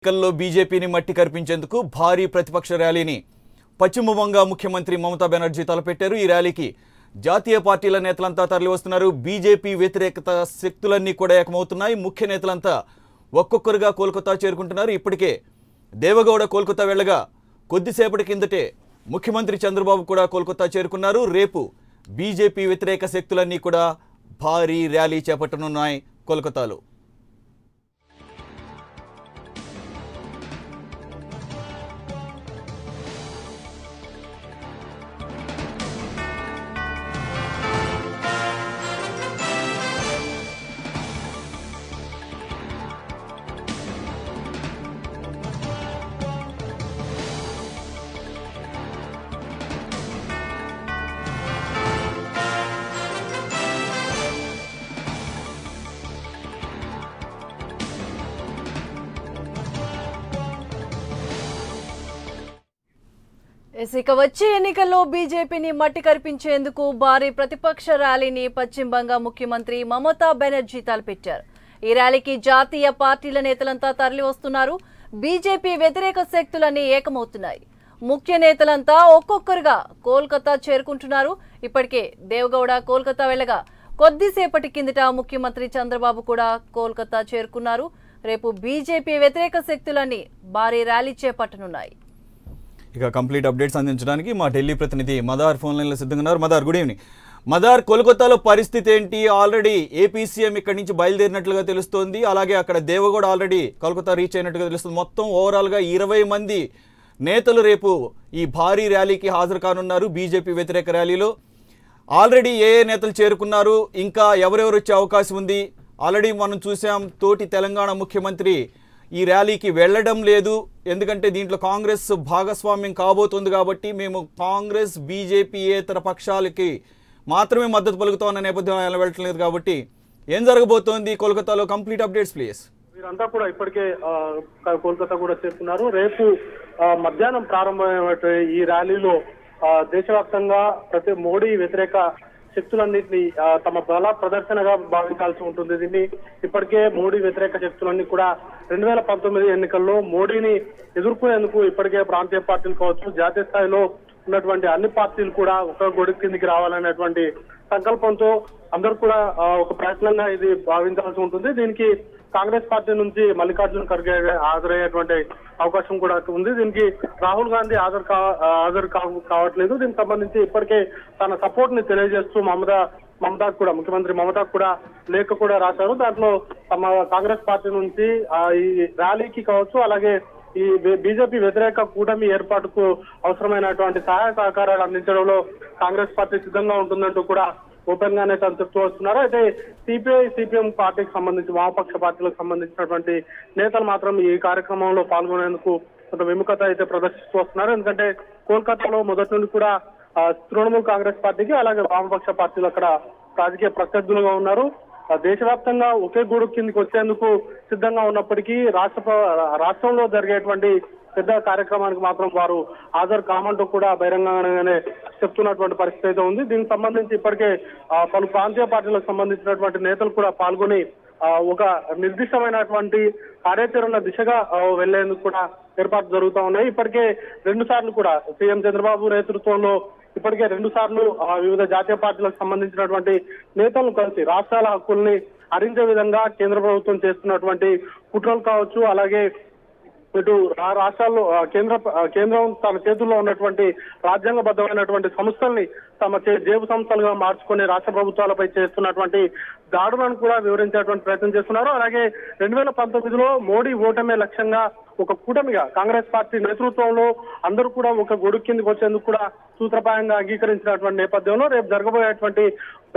ఎన్నికల్లో బీజేపీని మట్టి కరిపించేందుకు భారీ ప్రతిపక్ష ర్యాలీని పశ్చిమ బంగా ముఖ్యమంత్రి మమతా బెనర్జీ తలపెట్టారు। ఈ ర్యాలీకి జాతీయ పార్టీల నేతలంతా తరలివస్తున్నారు। బీజేపీ వ్యతిరేకత శక్తులన్నీ కూడా ఏకమవుతున్నాయి। ముఖ్య నేతలంతా ఒక్కొక్కరుగా కోల్కతా చేరుకుంటున్నారు। ఇప్పటికే దేవగౌడ కోల్కతా వెళ్ళగా కొద్దిసేపటి కిందటే ముఖ్యమంత్రి చంద్రబాబు కూడా కోల్కతా చేరుకున్నారు। రేపు బీజేపీ వ్యతిరేక శక్తులన్నీ కూడా భారీ ర్యాలీ చేపట్టనున్నాయి కోల్కతాలో। ఇక వచ్చే ఎన్నికల్లో బీజేపీని మట్టి కరిపించేందుకు భారీ ప్రతిపక్ష ర్యాలీని పశ్చిమ బంగా ముఖ్యమంత్రి మమతా బెనర్జీ తలపెట్టారు। ఈ ర్యాలీకి జాతీయ పార్టీల నేతలంతా తరలి వస్తున్నారు। బీజేపీ వ్యతిరేక శక్తులన్నీ ఏకమవుతున్నాయి। ముఖ్య నేతలంతా ఒక్కొక్కరుగా కోల్కతా చేరుకుంటున్నారు। ఇప్పటికే దేవగౌడ కోల్కతా వెళ్ళగా కొద్దిసేపటి కిందట ముఖ్యమంత్రి చంద్రబాబు కూడా కోల్కతా చేరుకున్నారు। రేపు బీజేపీ వ్యతిరేక శక్తులన్నీ భారీ ర్యాలీ చేపట్టనున్నాయి। ఇక కంప్లీట్ అప్డేట్స్ అందించడానికి మా ఢిల్లీ ప్రతినిధి మదార్ ఫోన్ లైన్లో సిద్ధంగా ఉన్నారు। Madar, good evening. మదార్, కోల్కతాలో పరిస్థితి ఏంటి? ఆల్రెడీ ఏపీ సీఎం ఇక్కడి నుంచి బయలుదేరినట్లుగా తెలుస్తోంది, అలాగే అక్కడ దేవగౌడ ఆల్రెడీ కోల్కతా రీచ్ అయినట్టుగా తెలుస్తుంది। మొత్తం ఓవరాల్గా 20 మంది నేతలు రేపు ఈ భారీ ర్యాలీకి హాజరు కానున్నారు। బీజేపీ వ్యతిరేక ర్యాలీలో ఆల్రెడీ ఏ నేతలు చేరుకున్నారు, ఇంకా ఎవరెవరు వచ్చే అవకాశం ఉంది? ఆల్రెడీ మనం చూసాం, తోటి తెలంగాణ ముఖ్యమంత్రి ఈ ర్యాలీకి వెళ్ళడం లేదు, ఎందుకంటే దీంట్లో కాంగ్రెస్ భాగస్వామ్యం కాబోతుంది కాబట్టి మేము కాంగ్రెస్ బీజేపీ ఏతర పక్షాలకి మాత్రమే మద్దతు పలుకుతామన్న నేపథ్యం ఆయన వెళ్ళట్లేదు కాబట్టి ఏం జరగబోతోంది కోల్కతాలో? Complete updates please. వీరంతా కూడా ఇప్పటికే కోల్కతా కూడా చేరుకున్నారు। రేపు మధ్యాహ్నం ప్రారంభమైన ఈ ర్యాలీలో దేశవ్యాప్తంగా ప్రతి మోడీ వ్యతిరేక శక్తులన్నింటినీ తమ బల ప్రదర్శనగా భావించాల్సి ఉంటుంది। దీన్ని ఇప్పటికే మోడీ వ్యతిరేక శక్తులన్నీ కూడా 2019 ఎన్నికల్లో మోడీని ఎదుర్కొనేందుకు ఇప్పటికే ప్రాంతీయ పార్టీలు కావచ్చు, జాతీయ స్థాయిలో ఉన్నటువంటి అన్ని పార్టీలు కూడా ఒక గొడుగు కిందికి రావాలనేటువంటి సంకల్పంతో అందరూ కూడా ఒక ప్రయత్నంగా ఇది భావించాల్సి ఉంటుంది। దీనికి కాంగ్రెస్ పార్టీ నుంచి మల్లికార్జున ఖర్గే హాజరయ్యేటువంటి అవకాశం కూడా ఉంది। దీనికి రాహుల్ గాంధీ హాజరు కావట్లేదు। దీనికి సంబంధించి ఇప్పటికే తన సపోర్ట్ ని తెలియజేస్తూ మమతా కూడా ముఖ్యమంత్రి మమతా కూడా లేఖ కూడా రాశారు। దాంట్లో తమ కాంగ్రెస్ పార్టీ నుంచి ఈ ర్యాలీకి కావచ్చు, అలాగే ఈ బీజేపీ వ్యతిరేక కూటమి ఏర్పాటుకు అవసరమైనటువంటి సహాయ సహకారాలు అందించడంలో కాంగ్రెస్ పార్టీ సిద్ధంగా ఉంటుందంటూ కూడా ఓపెన్ గానే తను చెప్తూ వస్తున్నారు। అయితే సిపిఐ సిపిఎం పార్టీకి సంబంధించి వామపక్ష పార్టీలకు సంబంధించినటువంటి నేతలు మాత్రం ఈ కార్యక్రమంలో పాల్గొనేందుకు కొంత విముఖత అయితే ప్రదర్శిస్తూ వస్తున్నారు। ఎందుకంటే కోల్కతాలో మొదటి నుండి కూడా తృణమూల్ కాంగ్రెస్ పార్టీకి అలాగే వామపక్ష పార్టీలు అక్కడ రాజకీయ ప్రత్యర్థులుగా ఉన్నారు। దేశవ్యాప్తంగా ఒకే గూడు కిందికి వచ్చేందుకు సిద్ధంగా ఉన్నప్పటికీ రాష్ట్రంలో జరిగేటువంటి పెద్ద కార్యక్రమానికి మాత్రం వారు హాజరు కామంటూ కూడా బహిరంగంగానే చెప్తున్నటువంటి పరిస్థితి అయితే ఉంది। దీనికి సంబంధించి ఇప్పటికే పలు ప్రాంతీయ పార్టీలకు సంబంధించినటువంటి నేతలు కూడా పాల్గొని ఒక నిర్దిష్టమైనటువంటి కార్యాచరణ దిశగా వెళ్లేందుకు కూడా ఏర్పాట్లు జరుగుతూ ఉన్నాయి। ఇప్పటికే 2 సార్లు కూడా సీఎం చంద్రబాబు నేతృత్వంలో ఇప్పటికే 2 సార్లు వివిధ జాతీయ పార్టీలకు సంబంధించినటువంటి నేతలను కలిసి రాష్ట్రాల హక్కుల్ని హరించే విధంగా కేంద్ర ప్రభుత్వం చేస్తున్నటువంటి కుట్రలు కావచ్చు, అలాగే ఇటు రాష్ట్రాల్లో కేంద్రం తన చేతుల్లో ఉన్నటువంటి రాజ్యాంగబద్ధమైనటువంటి సంస్థల్ని తమ జేబు సంస్థలుగా మార్చుకుని రాష్ట్ర ప్రభుత్వాలపై చేస్తున్నటువంటి దాడులను కూడా వివరించేటువంటి ప్రయత్నం చేస్తున్నారు। అలాగే 2019లో మోడీ ఓటమే లక్ష్యంగా ఒక కూటమిగా కాంగ్రెస్ పార్టీ నేతృత్వంలో అందరూ కూడా ఒక గొడుగు కిందకి వచ్చేందుకు కూడా సూత్రప్రాయంగా అంగీకరించినటువంటి నేపథ్యంలో రేపు జరగబోయేటువంటి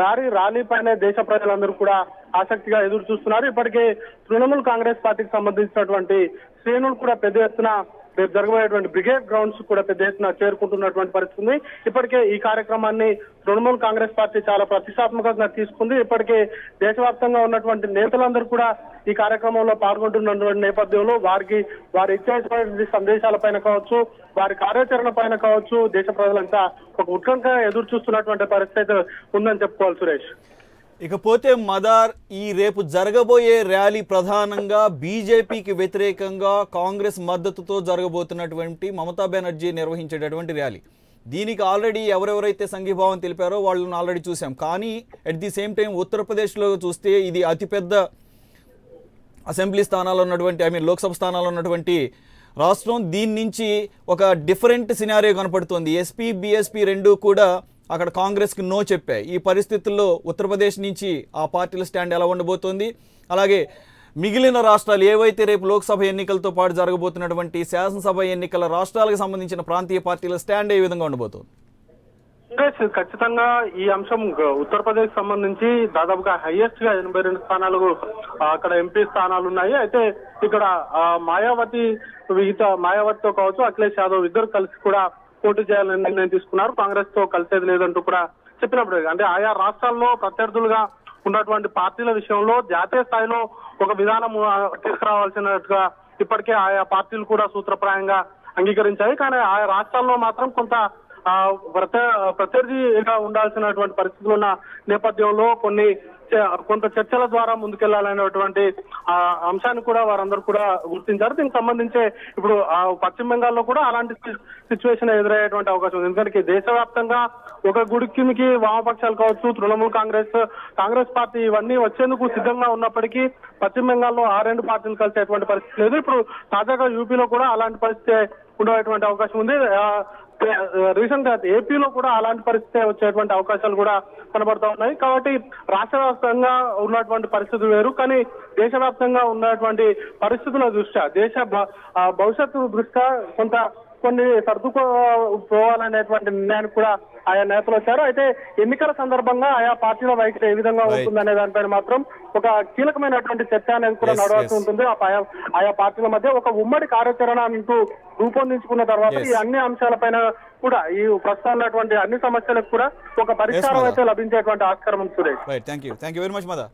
భారీ ర్యాలీ పైన దేశ ప్రజలందరూ కూడా ఆసక్తిగా ఎదురు చూస్తున్నారు। ఇప్పటికే తృణమూల్ కాంగ్రెస్ పార్టీకి సంబంధించినటువంటి శ్రేణులు కూడా పెద్ద ఎత్తున రేపు జరగబోయేటువంటి బ్రిగేడ్ గ్రౌండ్స్ కూడా పెద్ద ఎత్తున చేరుకుంటున్నటువంటి పరిస్థితి ఉంది। ఇప్పటికే ఈ కార్యక్రమాన్ని తృణమూల్ కాంగ్రెస్ పార్టీ చాలా ప్రతిష్టాత్మకంగా తీసుకుంది। ఇప్పటికే దేశవ్యాప్తంగా ఉన్నటువంటి నేతలందరూ కూడా ఈ కార్యక్రమంలో పాల్గొంటున్నటువంటి నేపథ్యంలో వారు ఇచ్చేటువంటి సందేశాలపైన కావచ్చు, వారి కార్యాచరణ పైన కావచ్చు దేశ ప్రజలంతా ఒక ఉత్కంఠ ఎదురు చూస్తున్నటువంటి పరిస్థితి ఉందని చెప్పుకోవాలి సురేష్। ఇకపోతే మదార్ ఈ రేపు జరగబోయే ర్యాలీ ప్రధానంగా బీజేపీకి వ్యతిరేకంగా కాంగ్రెస్ మద్దతుతో జరగబోతున్నటువంటి మమతా బెనర్జీ నిర్వహించేటటువంటి ర్యాలీ. దీనికి ఆల్రెడీ ఎవరెవరైతే సంఘీభావం తెలిపారో వాళ్ళని ఆల్రెడీ చూసాం. కానీ అట్ ది సేమ్ టైం ఉత్తరప్రదేశ్లో చూస్తే ఇది అతిపెద్ద అసెంబ్లీ స్థానాలు ఉన్నటువంటి లోక్సభ స్థానాలు ఉన్నటువంటి రాష్ట్రం. దీని నుంచి ఒక డిఫరెంట్ సినారియో కనపడుతుంది. ఎస్పీ బీఎస్పీ రెండు కూడా అక్కడ కాంగ్రెస్కి నో చెప్పాయి. ఈ పరిస్థితుల్లో ఉత్తరప్రదేశ్ నుంచి ఆ పార్టీల స్టాండ్ ఎలా ఉండబోతోంది, అలాగే మిగిలిన రాష్ట్రాలు ఏవైతే రేపు లోక్సభ ఎన్నికలతో పాటు జరగబోతున్నటువంటి శాసనసభ ఎన్నికల రాష్ట్రాలకు సంబంధించిన ప్రాంతీయ పార్టీల స్టాండ్ ఏ విధంగా ఉండబోతోంది? ఖచ్చితంగా ఈ అంశం ఉత్తరప్రదేశ్ సంబంధించి దాదాపుగా హైయెస్ట్ గా 82 స్థానాలు అక్కడ ఎంపీ స్థానాలు ఉన్నాయి. అయితే ఇక్కడ మాయావతితో కావచ్చు, అఖిలేష్ యాదవ్ ఇద్దరు కలిసి కూడా పోటీ చేయాలని నిర్ణయం తీసుకున్నారు. కాంగ్రెస్ తో కలిసేది లేదంటూ కూడా చెప్పినప్పుడు అంటే ఆయా రాష్ట్రాల్లో ప్రత్యర్థులుగా ఉన్నటువంటి పార్టీల విషయంలో జాతీయ స్థాయిలో ఒక విధానం తీసుకురావాల్సినట్టుగా ఇప్పటికే ఆయా పార్టీలు కూడా సూత్రప్రాయంగా అంగీకరించాయి. కానీ ఆయా రాష్ట్రాల్లో మాత్రం ప్రత్యర్థిగా ఉండాల్సినటువంటి పరిస్థితులు ఉన్న నేపథ్యంలో కొంత చర్చల ద్వారా ముందుకెళ్లాలనేటువంటి అంశాన్ని కూడా వారందరూ కూడా గుర్తించారు. దీనికి సంబంధించి ఇప్పుడు పశ్చిమ బెంగాల్లో కూడా అలాంటి సిచ్యువేషన్ ఎదురయ్యేటువంటి అవకాశం ఉంది. ఎందుకంటే దేశవ్యాప్తంగా ఒక గుడికిమికి వామపక్షాలు కావచ్చు, తృణమూల్ కాంగ్రెస్ పార్టీ ఇవన్నీ వచ్చేందుకు సిద్ధంగా ఉన్నప్పటికీ పశ్చిమ బెంగాల్లో ఆ రెండు పార్టీలు కలిసేటువంటి పరిస్థితి లేదు. ఇప్పుడు తాజాగా యూపీలో కూడా అలాంటి పరిస్థితి ఉండేటువంటి అవకాశం ఉంది. రీసెంట్ గా ఏపీలో కూడా అలాంటి పరిస్థితి వచ్చేటువంటి అవకాశాలు కూడా కనబడుతూ ఉన్నాయి. కాబట్టి రాష్ట్ర వ్యాప్తంగా ఉన్నటువంటి పరిస్థితులు వేరు, కానీ దేశవ్యాప్తంగా ఉన్నటువంటి పరిస్థితుల దృష్ట్యా దేశ భవిష్యత్తు దృష్ట్యా కొన్ని సర్దుకోవాలనేటువంటి నిర్ణయానికి కూడా ఆయా నేతలు వచ్చారు. అయితే ఎన్నికల సందర్భంగా ఆయా పార్టీల వైఖరి ఏ విధంగా ఉంటుందనే దానిపైన మాత్రం ఒక కీలకమైనటువంటి చర్చ అనేది కూడా నడవాల్సి ఉంటుంది. ఆయా పార్టీల మధ్య ఒక ఉమ్మడి కార్యాచరణ అంటూ రూపొందించుకున్న తర్వాత ఈ అన్ని అంశాలపైన కూడా ఈ ప్రస్తుతం ఉన్నటువంటి అన్ని సమస్యలకు కూడా ఒక పరిష్కారం అయితే లభించేటువంటి ఆస్కారం ఉంది. Suresh, thank you very much మదా.